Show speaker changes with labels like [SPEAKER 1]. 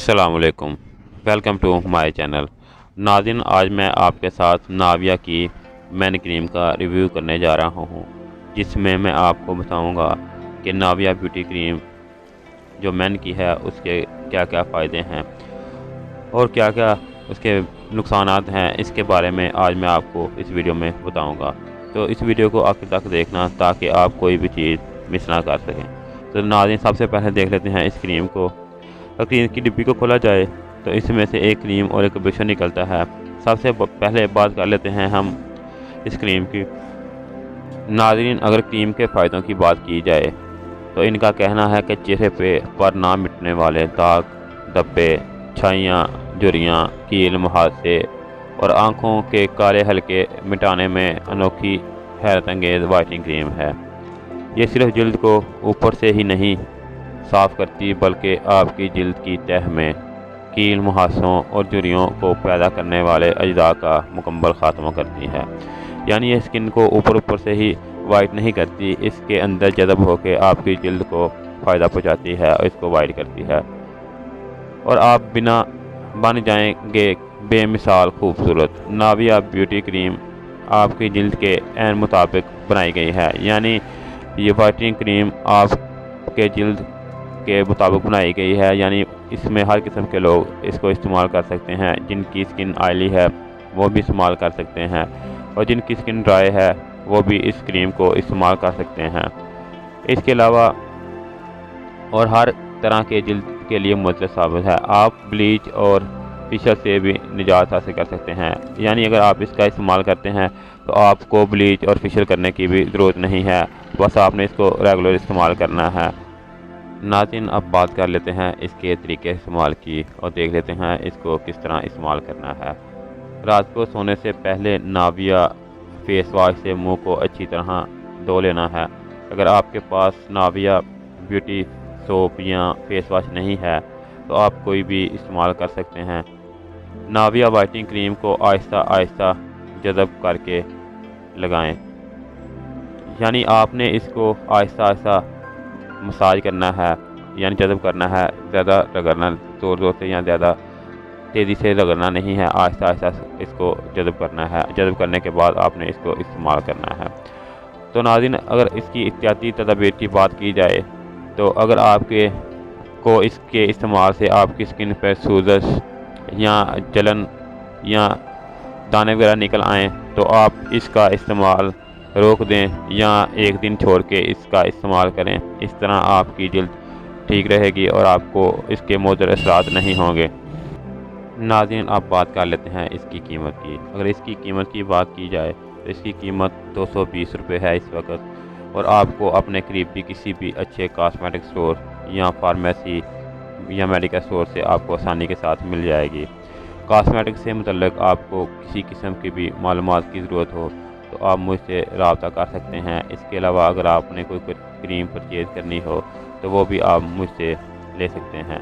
[SPEAKER 1] السلام علیکم، welcome to my channel. ناظرین، آج میں آپ کے ساتھ ناویہ کی مین کریم کا ریویو کرنے جا رہا ہوں، جس میں میں آپ کو بتاؤں گا کہ ناویہ بیوٹی کریم جو مین کی ہے اس کے کیا کیا فائدے ہیں اور کیا کیا اس کے نقصانات ہیں۔ اس کے بارے میں آج میں آپ کو اس ویڈیو میں بتاؤں گا، تو اس ویڈیو کو آخر تک دیکھنا تاکہ آپ کوئی بھی چیز مس نہ کر سکیں۔ تو ناظرین، سب سے پہلے دیکھ لیتے ہیں اس کریم کو۔ کریم کی ڈبی کو کھولا جائے تو اس میں سے ایک کریم اور ایک برش نکلتا ہے۔ سب سے پہلے بات کر لیتے ہیں ہم اس کریم کی۔ ناظرین، اگر کریم کے فائدوں کی بات کی جائے تو ان کا کہنا ہے کہ چہرے پر نہ مٹنے والے داغ، دبے، چھائیاں، جھریاں، کیل، مہاسے اور آنکھوں کے کالے ہلکے مٹانے میں انوکھی حیرت انگیز وائٹنگ کریم ہے۔ یہ صرف جلد کو اوپر سے ہی نہیں صاف کرتی بلکہ آپ کی جلد کی تہہ میں کیل، مہاسوں اور جھریوں کو پیدا کرنے والے اجزاء کا مکمل خاتمہ کرتی ہے۔ یعنی یہ سکن کو اوپر سے ہی وائٹ نہیں کرتی، اس کے اندر جذب ہو کے آپ کی جلد کو فائدہ پہنچاتی ہے اور اس کو وائٹ کرتی ہے، اور آپ بن جائیں گے بے مثال خوبصورت۔ ناویہ بیوٹی کریم آپ کی جلد کے عین مطابق بنائی گئی ہے، یعنی یہ وائٹنگ کریم آپ کے جلد کے مطابق بنائی گئی ہے، یعنی اس میں ہر قسم کے لوگ اس کو استعمال کر سکتے ہیں۔ جن کی سکن آئلی ہے وہ بھی استعمال کر سکتے ہیں، اور جن کی سکن ڈرائی ہے وہ بھی اس کریم کو استعمال کر سکتے ہیں۔ اس کے علاوہ اور ہر طرح کے جلد کے لیے مفید ثابت ہے۔ آپ بلیچ اور فیشر سے بھی نجات حاصل کر سکتے ہیں، یعنی اگر آپ اس کا استعمال کرتے ہیں تو آپ کو بلیچ اور فیشر کرنے کی بھی ضرورت نہیں ہے، بس آپ نے اس کو ریگولر استعمال کرنا ہے۔ ناظرین، اب بات کر لیتے ہیں اس کے طریقے استعمال کی اور دیکھ لیتے ہیں اس کو کس طرح استعمال کرنا ہے۔ رات کو سونے سے پہلے ناویہ فیس واش سے منہ کو اچھی طرح دھو لینا ہے۔ اگر آپ کے پاس ناویہ بیوٹی سوپ یا فیس واش نہیں ہے تو آپ کوئی بھی استعمال کر سکتے ہیں۔ ناویہ وائٹنگ کریم کو آہستہ آہستہ جذب کر کے لگائیں، یعنی آپ نے اس کو آہستہ آہستہ مساج کرنا ہے، یعنی جذب کرنا ہے، زیادہ رگڑنا زور سے یا زیادہ تیزی سے رگڑنا نہیں ہے، آہستہ آہستہ اس کو جذب کرنا ہے۔ جذب کرنے کے بعد آپ نے اس کو استعمال کرنا ہے۔ تو ناظرین، اگر اس کی احتیاطی تدابیر کی بات کی جائے تو اگر آپ کو اس کے استعمال سے آپ کی سکن پر سوزش یا جلن یا دانے وغیرہ نکل آئیں تو آپ اس کا استعمال روک دیں یا ایک دن چھوڑ کے اس کا استعمال کریں۔ اس طرح آپ کی جلد ٹھیک رہے گی اور آپ کو اس کے مضر اثرات نہیں ہوں گے۔ ناظرین، آپ بات کر لیتے ہیں اس کی قیمت کی۔ اگر اس کی قیمت کی بات کی جائے تو اس کی قیمت 220 روپے ہے اس وقت، اور آپ کو اپنے قریبی کسی بھی اچھے کاسمیٹک سٹور یا فارمیسی یا میڈیکل سٹور سے آپ کو آسانی کے ساتھ مل جائے گی۔ کاسمیٹک سے متعلق آپ کو کسی قسم کی بھی معلومات کی ضرورت ہو تو آپ مجھ سے رابطہ کر سکتے ہیں۔ اس کے علاوہ اگر آپ نے کوئی کریم پرچیز کرنی ہو تو وہ بھی آپ مجھ سے لے سکتے ہیں۔